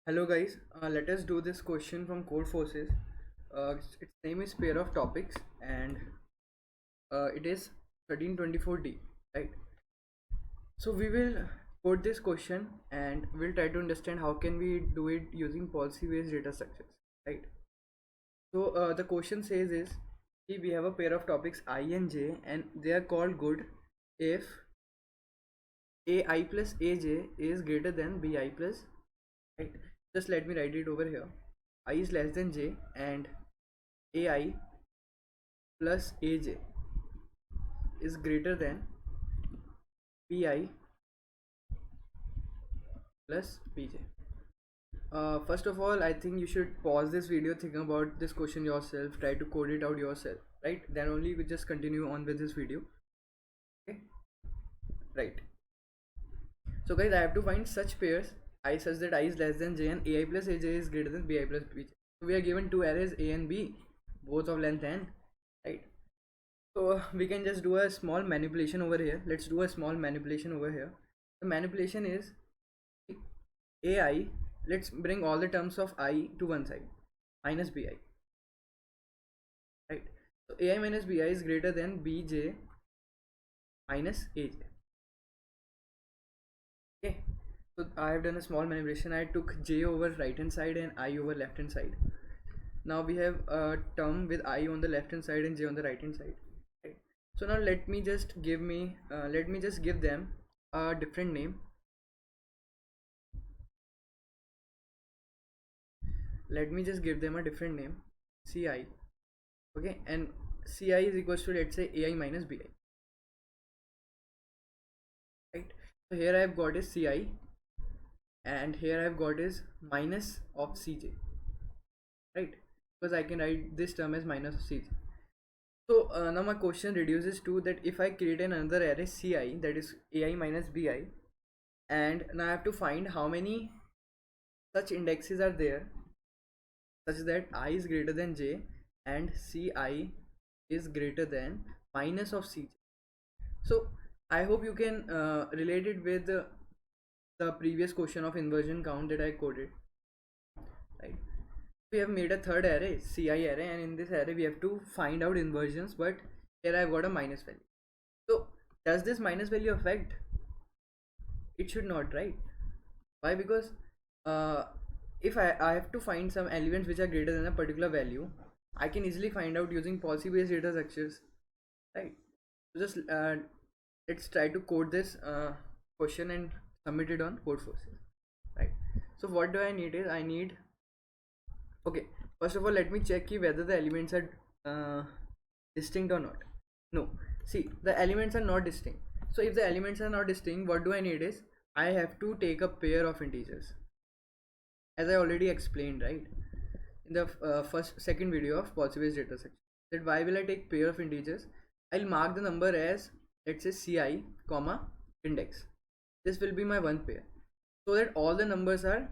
Hello guys, let us do this question from Code Forces. Its name is pair of topics and it is 1324D, right? So we will code this question and we'll try to understand how can we do it using policy based data structures, right? So the question says is we have a pair of topics I and J and they are called good if AI plus AJ is greater than BI plus, right? Just let me write it over here. I is less than J and AI plus AJ is greater than BI plus BJ. First of all, I think you should pause this video, think about this question yourself, try to code it out yourself, right? Then only we just continue on with this video. Okay, right. So guys, I have to find such pairs I such that I is less than J and AI plus AJ is greater than BI plus BJ. So we are given two arrays A and B, both of length n, right? So we can just do a small manipulation over here. Let's do a small manipulation over here. The manipulation is AI. Let's bring all the terms of I to one side, minus BI, right? So AI minus BI is greater than BJ minus AJ. Okay, so I have done a small manipulation. I took J over right hand side and I over left hand side. Now we have a term with I on the left hand side and J on the right hand side, right? So now let me just give them a different name. Let me just give them a different name, Ci. Okay, and Ci is equals to, let's say, AI minus BI, right? So here I have got is Ci and here I have got is minus of Cj, right? Because I can write this term as minus of Cj. So now my question reduces to that if I create another array Ci, that is AI minus BI, and now I have to find how many such indexes are there such that I is greater than J and Ci is greater than minus of Cj. So I hope you can relate it with the previous question of inversion count that I coded, right? We have made a third array, Ci array, and in this array we have to find out inversions, but here I've got a minus value. So does this minus value affect? It should not, right? Why? Because if I have to find some elements which are greater than a particular value, I can easily find out using policy based data structures, right? So just let's try to code this question and submit it on Code Forces, right? So what do I need is okay, first of all let me check whether the elements are distinct or not. No, see, the elements are not distinct. So if the elements are not distinct, what do I need is I have to take a pair of integers, as I already explained, right, in the second video of policy based data structure. That why will I take pair of integers? I'll mark the number as, let's say, Ci comma index. This will be my one pair, so that all the numbers are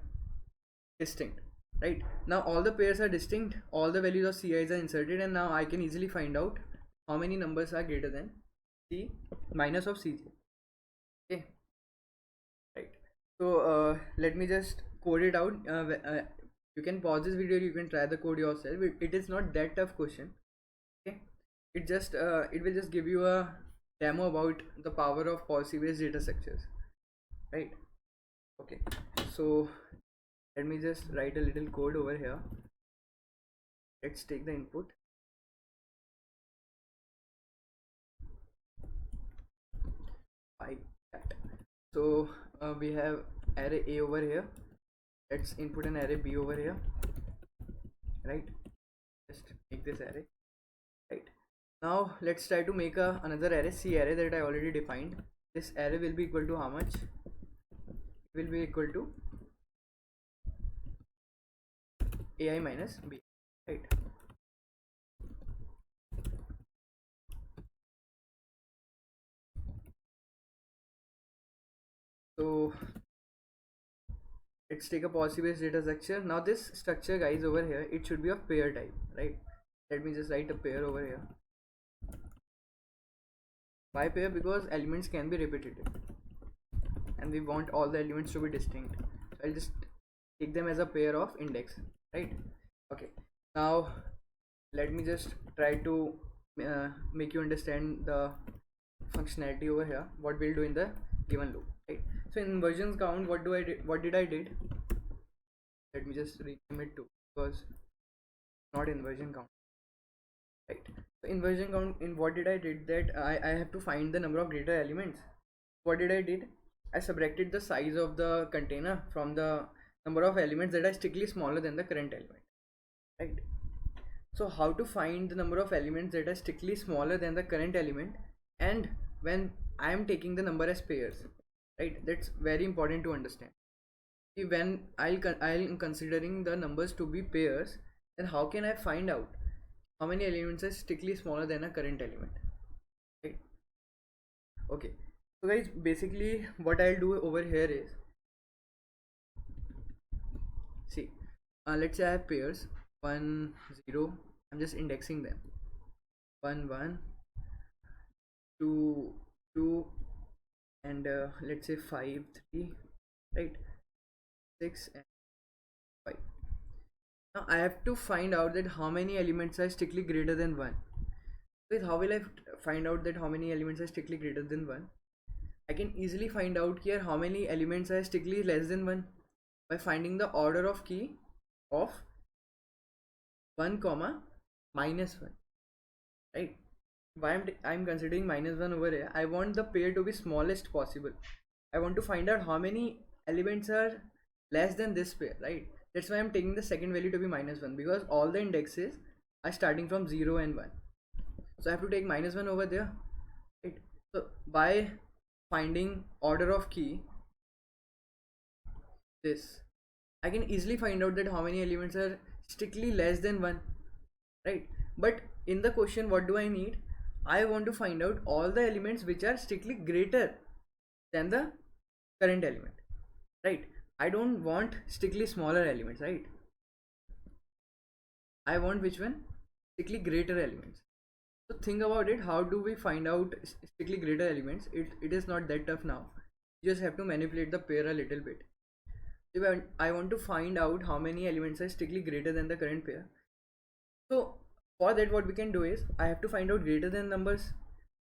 distinct, right? Now all the pairs are distinct, all the values of Ci's are inserted, and now I can easily find out how many numbers are greater than C minus of Cj. Okay, right. So let me just code it out. You can pause this video, you can try the code yourself. It is not that tough question. Okay, it will just give you a demo about the power of policy based data structures, right? Okay, so let me just write a little code over here. Let's take the input. So we have array A over here. Let's input an array B over here, right? Just make this array, right? Now let's try to make another array, C array, that I already defined. This array will be equal to how much? It will be equal to AI minus B, right? So let's take a policy based data structure. Now this structure, guys, over here, it should be of pair type, right? Let me just write a pair over here. Why pair? Because elements can be repetitive and we want all the elements to be distinct. So I'll just take them as a pair of index, right? Okay, now let me just try to make you understand the functionality over here, what we'll do in the given loop, right? So in inversions count, what did I did? Let me just rename it to, because not inversion count, right? So inversion count, in what did I did that I have to find the number of greater elements. What did I did? I subtracted the size of the container from the number of elements that are strictly smaller than the current element, right? So how to find the number of elements that are strictly smaller than the current element, and when I am taking the number as pairs, right? That's very important to understand. See, when I'll considering the numbers to be pairs, then how can I find out how many elements are strictly smaller than a current element, right? Okay, so guys, basically what I'll do over here is, see, let's say I have pairs 1 0, I'm just indexing them, 1 1 2 2, and let's say 5 3, right? 6 and 5. Now I have to find out that how many elements are strictly greater than 1. With how will I find out that how many elements are strictly greater than 1? I can easily find out here how many elements are strictly less than 1 by finding the order of key of 1 comma minus 1, right? Why I'm considering minus 1 over here? I want the pair to be smallest possible. I want to find out how many elements are less than this pair, right? That's why I'm taking the second value to be minus 1, because all the indexes are starting from 0 and 1. So I have to take minus 1 over there, right? So by finding order of key, this, I can easily find out that how many elements are strictly less than 1, right? But in the question, what do I need? I want to find out all the elements which are strictly greater than the current element, right? I don't want strictly smaller elements, right? I want which one? Strictly greater elements. So think about it, how do we find out strictly greater elements? It is not that tough now. You just have to manipulate the pair a little bit. If I want to find out how many elements are strictly greater than the current pair, so for that what we can do is, I have to find out greater than numbers.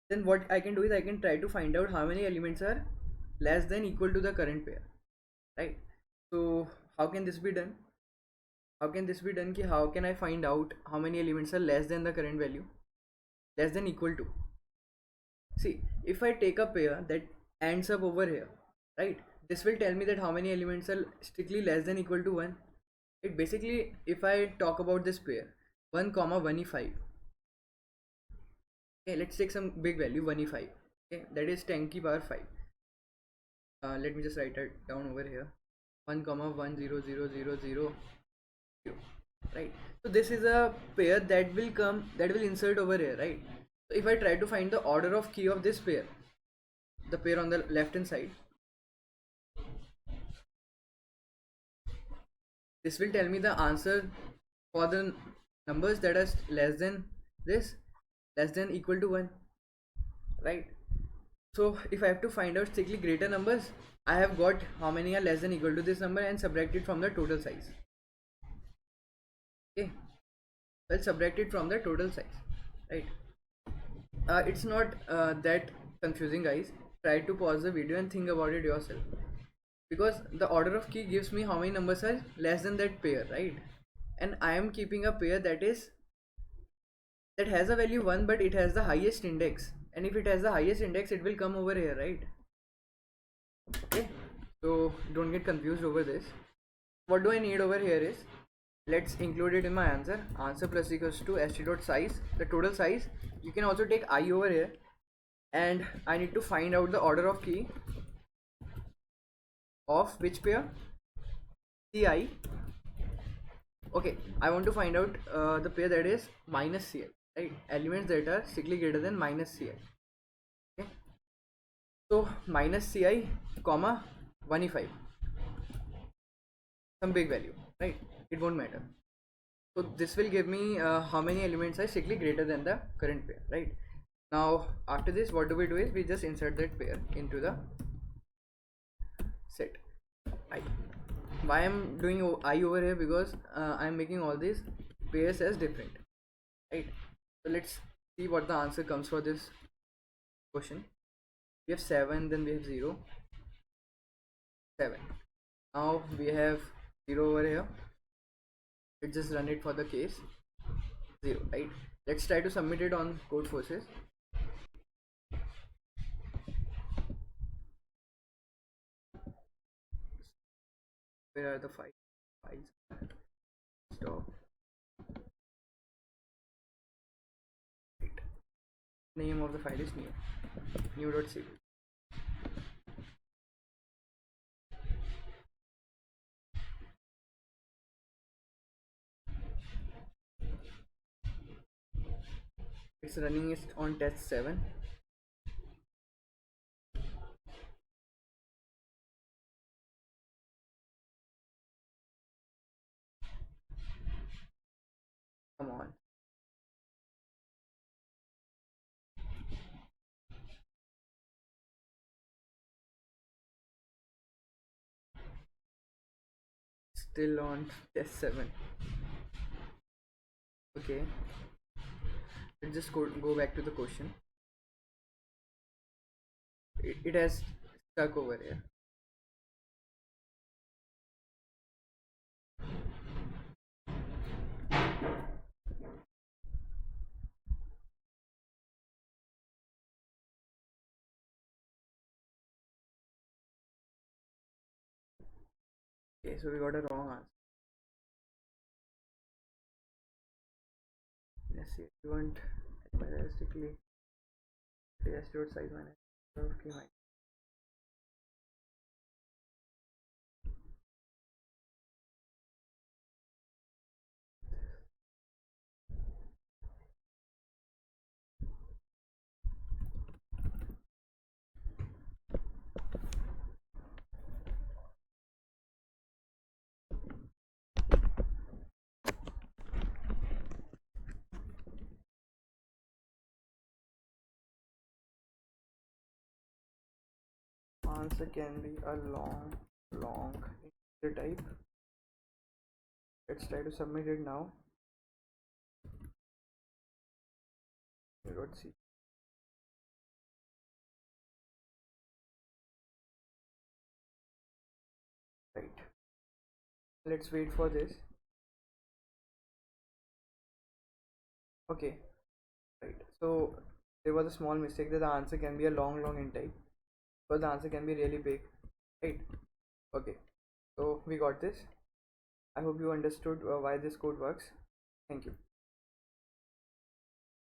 Then what I can do is, I can try to find out how many elements are less than equal to the current pair, right? So how can this be done? How can this be done? How can I find out how many elements are less than the current value, less than equal to? See, if I take a pair that ends up over here, right, this will tell me that how many elements are strictly less than equal to 1. It basically, if I talk about this pair 1 comma 1e5, okay, let's take some big value 1e5, okay, that is 10 ki power 5. Let me just write it down over here, 1 comma 1 0 0 0 0 0, right? So this is a pair that will insert over here, right? So if I try to find the order of key of this pair, the pair on the left hand side, this will tell me the answer for the numbers that are less than this, less than equal to 1, right? So if I have to find out strictly greater numbers, I have got how many are less than equal to this number and subtract it from the total size. Okay, well, subtract it from the total size, right? It's not that confusing, guys. Try to pause the video and think about it yourself, because the order of key gives me how many numbers are less than that pair, right? And I am keeping a pair that has a value 1, but it has the highest index, and if it has the highest index, it will come over here, right? Okay, so don't get confused over this. What do I need over here is, let's include it in my answer plus equals to st.size, the total size. You can also take I over here, and I need to find out the order of key of which pair? Ci. Okay, I want to find out the pair that is minus Ci, right? Elements that are strictly greater than minus Ci. Okay, so minus Ci comma 1e5, some big value, right? It won't matter. So this will give me how many elements are strictly greater than the current pair, right? Now after this, what do is, we just insert that pair into the set, right? why I'm doing I over here, because I'm making all these pairs as different, right? So let's see what the answer comes for this question. We have 7, then we have 0, 7. Now we have 0 over here. Let's just run it for the case 0, right? Let's try to submit it on code forces. Where are the files? Stop. Right. Name of the file is new.cv. It's running it on test 7. Come on. Still on test 7. Okay, let's just go back to the question. It has stuck over here. Okay, so we got a wrong answer. Let's see if you want realistically test your size minus of key minus. Answer can be a long integer type. Let's try to submit it now. Let's see. Right. Let's wait for this. Okay. Right. So there was a small mistake that the answer can be a long int type, but the answer can be really big. Right. Okay. So we got this. I hope you understood why this code works. Thank you.